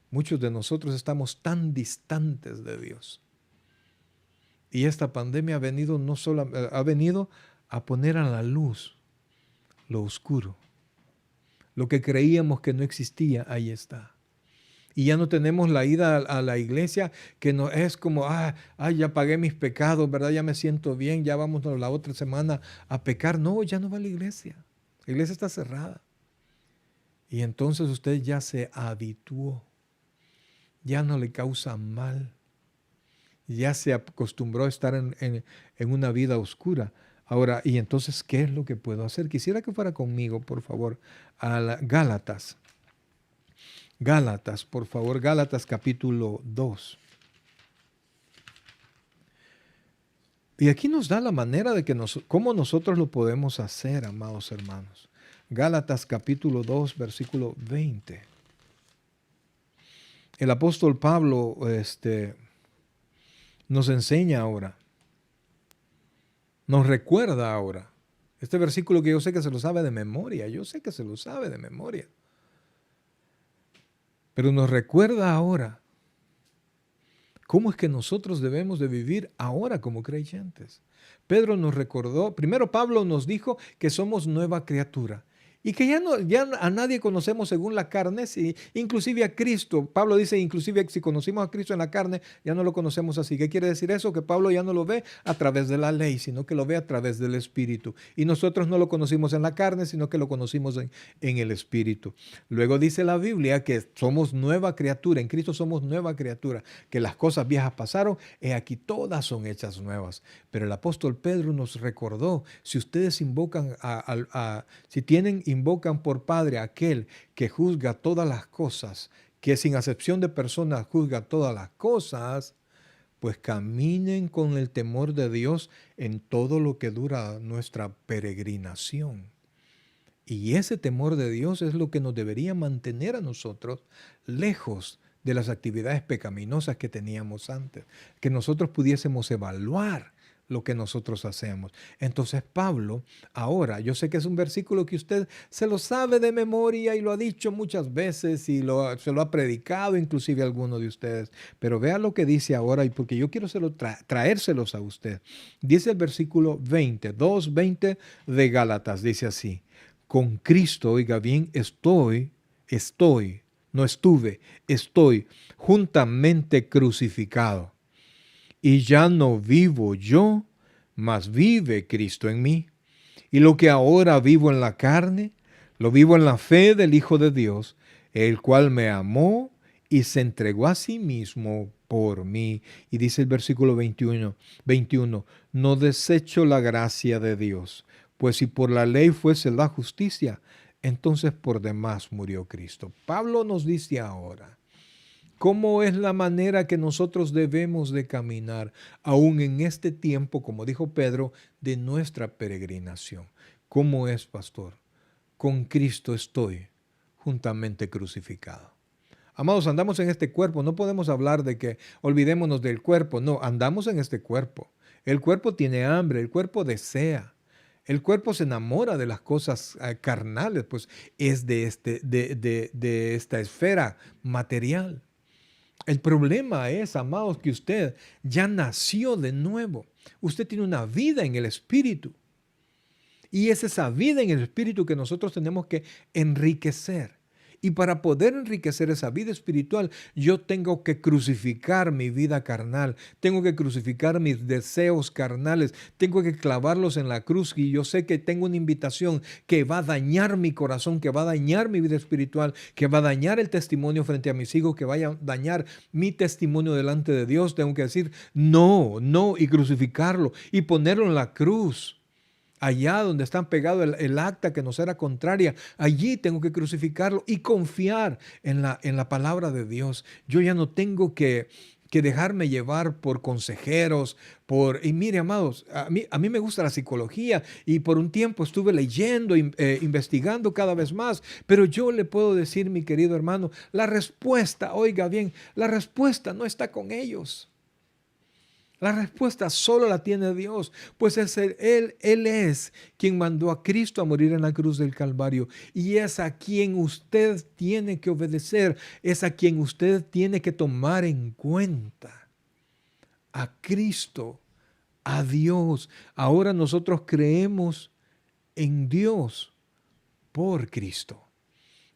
Muchos de nosotros estamos tan distantes de Dios. Y esta pandemia ha venido a poner a la luz lo oscuro. Lo que creíamos que no existía, ahí está. Y ya no tenemos la ida a la iglesia, que no es como, ya pagué mis pecados, ¿verdad? Ya me siento bien, ya vamos la otra semana a pecar. No, ya no va a la iglesia. La iglesia está cerrada. Y entonces usted ya se habituó. Ya no le causa mal. Ya se acostumbró a estar en una vida oscura. Ahora, ¿y entonces qué es lo que puedo hacer? Quisiera que fuera conmigo, por favor, a Gálatas. Gálatas, por favor, Gálatas capítulo 2. Y aquí nos da la manera de cómo nosotros lo podemos hacer, amados hermanos. Gálatas capítulo 2, versículo 20. El apóstol Pablo nos enseña ahora. Nos recuerda ahora. Este versículo que yo sé que se lo sabe de memoria. Yo sé que se lo sabe de memoria. Pero nos recuerda ahora cómo es que nosotros debemos de vivir ahora como creyentes. Pedro nos recordó, primero Pablo nos dijo que somos nueva criatura. Y que ya a nadie conocemos según la carne, inclusive a Cristo. Pablo dice, inclusive si conocimos a Cristo en la carne, ya no lo conocemos así. ¿Qué quiere decir eso? Que Pablo ya no lo ve a través de la ley, sino que lo ve a través del Espíritu. Y nosotros no lo conocimos en la carne, sino que lo conocimos en el Espíritu. Luego dice la Biblia que somos nueva criatura, en Cristo somos nueva criatura, que las cosas viejas pasaron, y aquí todas son hechas nuevas. Pero el apóstol Pedro nos recordó, si ustedes invocan invocan por Padre a aquel que juzga todas las cosas, que sin acepción de personas juzga todas las cosas, pues caminen con el temor de Dios en todo lo que dura nuestra peregrinación. Y ese temor de Dios es lo que nos debería mantener a nosotros lejos de las actividades pecaminosas que teníamos antes, que nosotros pudiésemos evaluar lo que nosotros hacemos. Entonces Pablo, ahora, yo sé que es un versículo que usted se lo sabe de memoria y lo ha dicho muchas veces y se lo ha predicado inclusive a alguno de ustedes, pero vea lo que dice ahora y porque yo quiero traérselos a usted. Dice el versículo 20, 2:20 de Gálatas, dice así: con Cristo, oiga bien, no estuve, estoy juntamente crucificado. Y ya no vivo yo, mas vive Cristo en mí. Y lo que ahora vivo en la carne, lo vivo en la fe del Hijo de Dios, el cual me amó y se entregó a sí mismo por mí. Y dice el versículo 21, no desecho la gracia de Dios, pues si por la ley fuese la justicia, entonces por demás murió Cristo. Pablo nos dice ahora, ¿cómo es la manera que nosotros debemos de caminar, aún en este tiempo, como dijo Pedro, de nuestra peregrinación? ¿Cómo es, pastor? Con Cristo estoy juntamente crucificado. Amados, andamos en este cuerpo. No podemos hablar de que olvidémonos del cuerpo. No, andamos en este cuerpo. El cuerpo tiene hambre, el cuerpo desea. El cuerpo se enamora de las cosas carnales, pues es de esta esfera material. El problema es, amados, que usted ya nació de nuevo. Usted tiene una vida en el Espíritu. Y es esa vida en el Espíritu que nosotros tenemos que enriquecer. Y para poder enriquecer esa vida espiritual, yo tengo que crucificar mi vida carnal, tengo que crucificar mis deseos carnales, tengo que clavarlos en la cruz. Y yo sé que tengo una invitación que va a dañar mi corazón, que va a dañar mi vida espiritual, que va a dañar el testimonio frente a mis hijos, que vaya a dañar mi testimonio delante de Dios. Tengo que decir no, no, y crucificarlo y ponerlo en la cruz. Allá donde están pegado el acta que nos era contraria, allí tengo que crucificarlo y confiar en la palabra de Dios. Yo ya no tengo que dejarme llevar por consejeros, y mire, amados, a mí me gusta la psicología y por un tiempo estuve leyendo, investigando cada vez más, pero yo le puedo decir, mi querido hermano, la respuesta, oiga bien, la respuesta no está con ellos. La respuesta solo la tiene Dios, pues Él es quien mandó a Cristo a morir en la cruz del Calvario y es a quien usted tiene que obedecer, es a quien usted tiene que tomar en cuenta. A Cristo, a Dios. Ahora nosotros creemos en Dios por Cristo.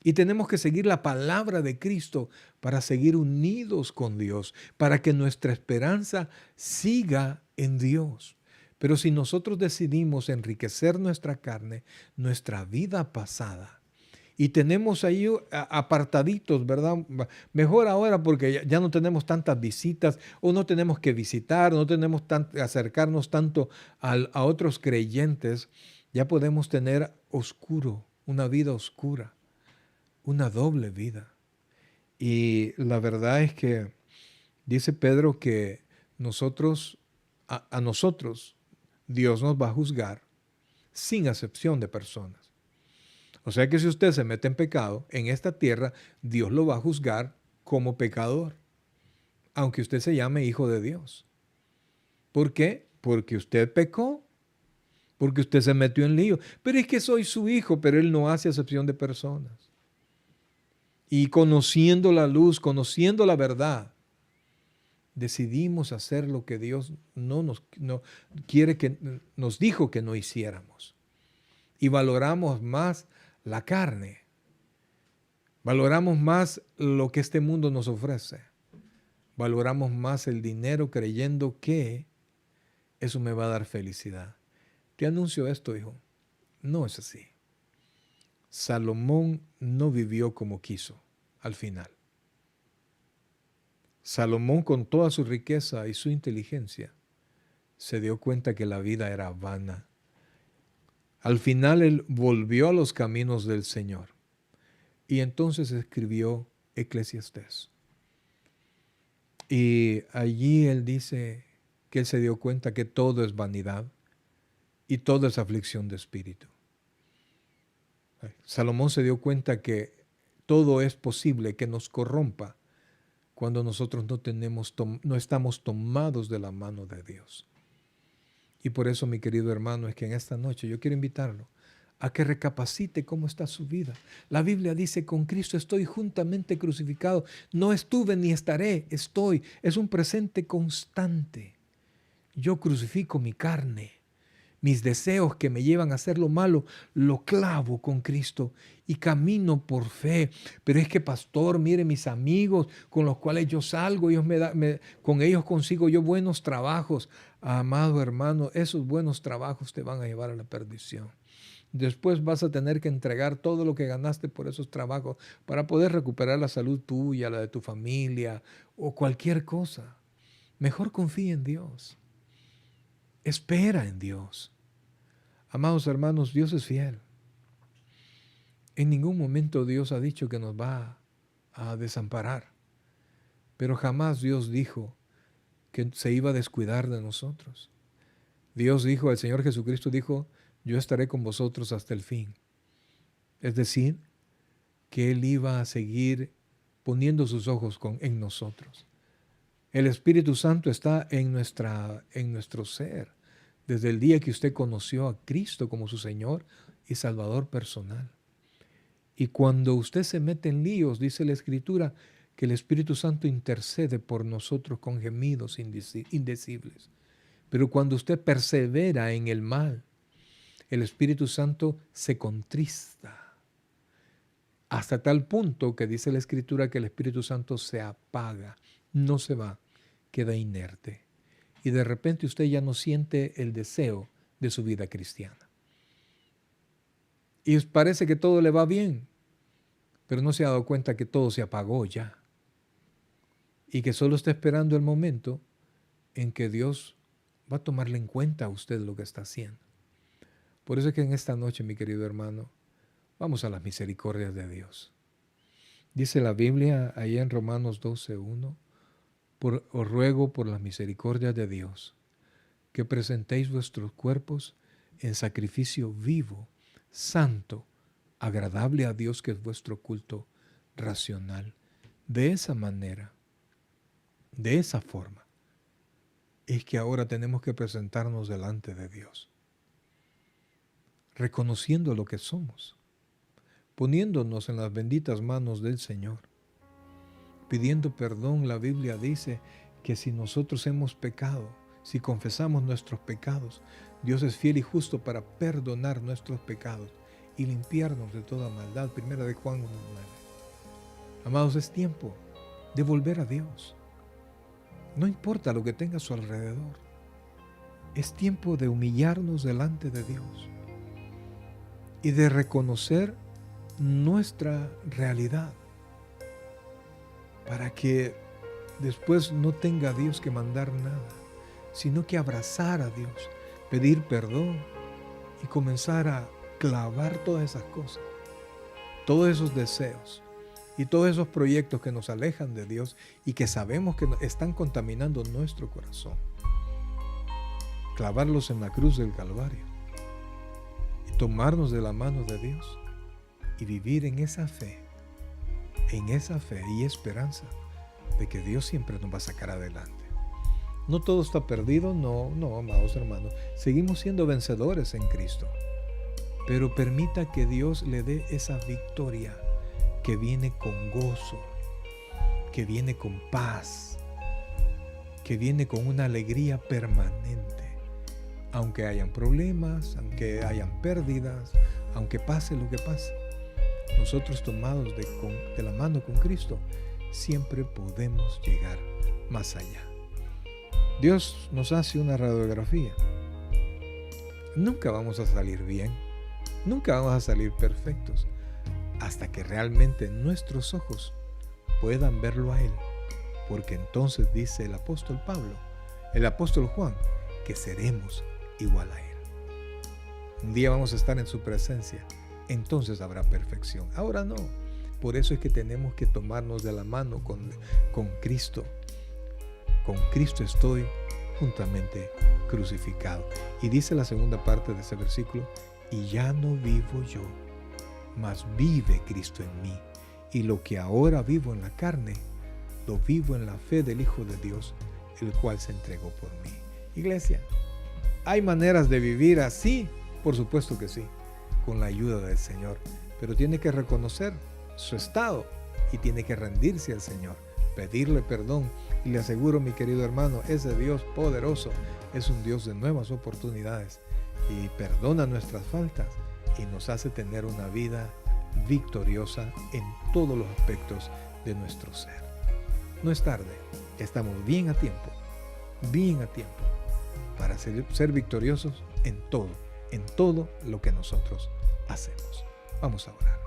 Y tenemos que seguir la palabra de Cristo para seguir unidos con Dios, para que nuestra esperanza siga en Dios. Pero si nosotros decidimos enriquecer nuestra carne, nuestra vida pasada, y tenemos ahí apartaditos, ¿verdad? Mejor ahora porque ya no tenemos tantas visitas o no tenemos que visitar, no tenemos que acercarnos tanto a otros creyentes, ya podemos tener una vida oscura. Una doble vida. Y la verdad es que dice Pedro que a nosotros Dios nos va a juzgar sin acepción de personas. O sea que si usted se mete en pecado en esta tierra, Dios lo va a juzgar como pecador, aunque usted se llame hijo de Dios. ¿Por qué? Porque usted pecó, porque usted se metió en lío. Pero es que soy su hijo, pero Él no hace acepción de personas. Y conociendo la luz, conociendo la verdad, decidimos hacer lo que Dios no quiere que nos dijo que no hiciéramos. Y valoramos más la carne. Valoramos más lo que este mundo nos ofrece. Valoramos más el dinero creyendo que eso me va a dar felicidad. Te anuncio esto, hijo. No es así. Salomón no vivió como quiso al final. Salomón, con toda su riqueza y su inteligencia, se dio cuenta que la vida era vana. Al final él volvió a los caminos del Señor y entonces escribió Eclesiastés. Y allí él dice que él se dio cuenta que todo es vanidad y todo es aflicción de espíritu. Salomón se dio cuenta que todo es posible que nos corrompa cuando nosotros no estamos tomados de la mano de Dios. Y por eso, mi querido hermano, es que en esta noche yo quiero invitarlo a que recapacite cómo está su vida. La Biblia dice, con Cristo estoy juntamente crucificado. No estuve ni estaré, estoy. Es un presente constante. Yo crucifico mi carne. Mis deseos que me llevan a hacer lo malo, lo clavo con Cristo y camino por fe. Pero es que, pastor, mire, mis amigos con los cuales yo salgo, con ellos consigo yo buenos trabajos. Amado hermano, esos buenos trabajos te van a llevar a la perdición. Después vas a tener que entregar todo lo que ganaste por esos trabajos para poder recuperar la salud tuya, la de tu familia o cualquier cosa. Mejor confía en Dios. Espera en Dios. Amados hermanos, Dios es fiel. En ningún momento Dios ha dicho que nos va a desamparar, pero jamás Dios dijo que se iba a descuidar de nosotros. Dios dijo, el Señor Jesucristo dijo, yo estaré con vosotros hasta el fin. Es decir, que Él iba a seguir poniendo sus ojos en nosotros. El Espíritu Santo está en nuestro ser, desde el día que usted conoció a Cristo como su Señor y Salvador personal. Y cuando usted se mete en líos, dice la Escritura, que el Espíritu Santo intercede por nosotros con gemidos indecibles. Pero cuando usted persevera en el mal, el Espíritu Santo se contrista. Hasta tal punto que dice la Escritura que el Espíritu Santo se apaga, no se va, queda inerte. Y de repente usted ya no siente el deseo de su vida cristiana. Y parece que todo le va bien, pero no se ha dado cuenta que todo se apagó ya. Y que solo está esperando el momento en que Dios va a tomarle en cuenta a usted lo que está haciendo. Por eso es que en esta noche, mi querido hermano, vamos a las misericordias de Dios. Dice la Biblia ahí en Romanos 12:1, os ruego por las misericordias de Dios que presentéis vuestros cuerpos en sacrificio vivo, santo, agradable a Dios, que es vuestro culto racional. De esa manera, de esa forma, es que ahora tenemos que presentarnos delante de Dios, reconociendo lo que somos, poniéndonos en las benditas manos del Señor, pidiendo perdón. La Biblia dice que si nosotros hemos pecado, si confesamos nuestros pecados, Dios es fiel y justo para perdonar nuestros pecados y limpiarnos de toda maldad. Primera de Juan 1:9. Amados, es tiempo de volver a Dios. No importa lo que tenga a su alrededor. Es tiempo de humillarnos delante de Dios y de reconocer nuestra realidad, para que después no tenga Dios que mandar nada, sino que abrazar a Dios, pedir perdón y comenzar a clavar todas esas cosas, todos esos deseos y todos esos proyectos que nos alejan de Dios y que sabemos que están contaminando nuestro corazón. Clavarlos en la cruz del Calvario y tomarnos de la mano de Dios y vivir en esa fe y esperanza de que Dios siempre nos va a sacar adelante. No todo está perdido, no, amados hermanos. Seguimos siendo vencedores en Cristo. Pero permita que Dios le dé esa victoria que viene con gozo, que viene con paz, que viene con una alegría permanente. Aunque hayan problemas, aunque hayan pérdidas, aunque pase lo que pase, nosotros tomados de la mano con Cristo, siempre podemos llegar más allá. Dios nos hace una radiografía. Nunca vamos a salir bien, nunca vamos a salir perfectos, hasta que realmente nuestros ojos puedan verlo a Él. Porque entonces dice el apóstol Juan, que seremos igual a Él. Un día vamos a estar en su presencia, entonces habrá perfección. Ahora no. Por eso es que tenemos que tomarnos de la mano con Cristo. Con Cristo estoy juntamente crucificado. Y dice la segunda parte de ese versículo, y ya no vivo yo, mas vive Cristo en mí. Y lo que ahora vivo en la carne, lo vivo en la fe del Hijo de Dios, el cual se entregó por mí. Iglesia, ¿hay maneras de vivir así? Por supuesto que sí, con la ayuda del Señor. Pero tiene que reconocer su estado y tiene que rendirse al Señor, pedirle perdón. Y le aseguro, mi querido hermano, ese Dios poderoso es un Dios de nuevas oportunidades y perdona nuestras faltas y nos hace tener una vida victoriosa en todos los aspectos de nuestro ser. No es tarde, estamos bien a tiempo para ser victoriosos en todo lo que nosotros hacemos. Vamos a orar.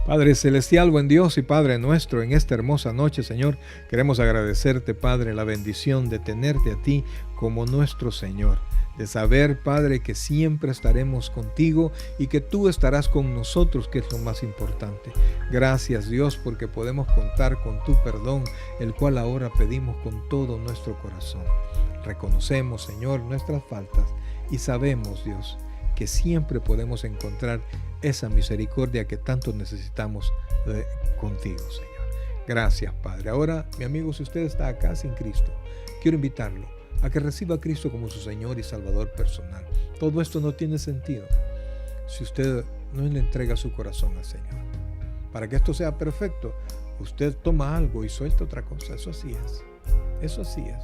Padre celestial, buen Dios y Padre nuestro, en esta hermosa noche, Señor, queremos agradecerte, Padre, la bendición de tenerte a ti como nuestro Señor, de saber, Padre, que siempre estaremos contigo y que tú estarás con nosotros, que es lo más importante. Gracias, Dios, porque podemos contar con tu perdón, el cual ahora pedimos con todo nuestro corazón. Reconocemos, Señor, nuestras faltas y sabemos, Dios, que siempre podemos encontrar esa misericordia que tanto necesitamos contigo, Señor. Gracias, Padre. Ahora, mi amigo, si usted está acá sin Cristo, quiero invitarlo a que reciba a Cristo como su Señor y Salvador personal. Todo esto no tiene sentido si usted no le entrega su corazón al Señor. Para que esto sea perfecto, usted toma algo y suelta otra cosa. Eso así es. Eso así es.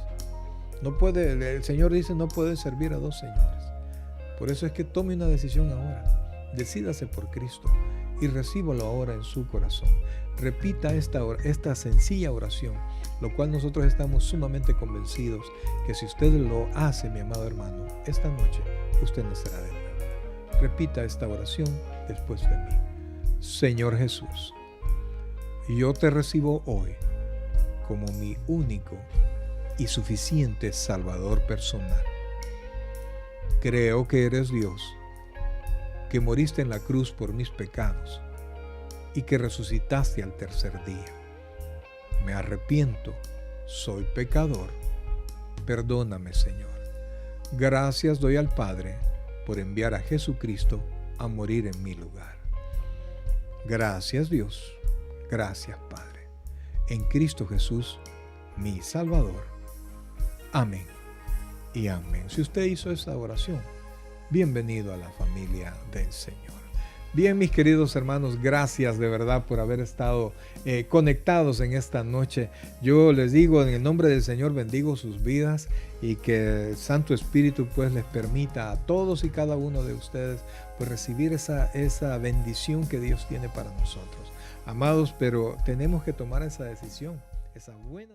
No puede, el Señor dice, no puede servir a dos señores. Por eso es que tome una decisión ahora. Decídase por Cristo y recíbalo ahora en su corazón. Repita esta sencilla oración, lo cual nosotros estamos sumamente convencidos que si usted lo hace, mi amado hermano, esta noche usted nacerá de nuevo. Repita esta oración después de mí. Señor Jesús, yo te recibo hoy como mi único y suficiente Salvador personal. Creo que eres Dios, que moriste en la cruz por mis pecados y que resucitaste al tercer día. Me arrepiento, soy pecador. Perdóname, Señor. Gracias doy al Padre por enviar a Jesucristo a morir en mi lugar. Gracias, Dios. Gracias, Padre. En Cristo Jesús, mi Salvador. Amén y amén. Si usted hizo esta oración, bienvenido a la familia del Señor. Bien, mis queridos hermanos, gracias de verdad por haber estado conectados en esta noche. Yo les digo, en el nombre del Señor, bendigo sus vidas y que el Santo Espíritu pues les permita a todos y cada uno de ustedes pues recibir esa bendición que Dios tiene para nosotros. Amados, pero tenemos que tomar esa decisión, esa buena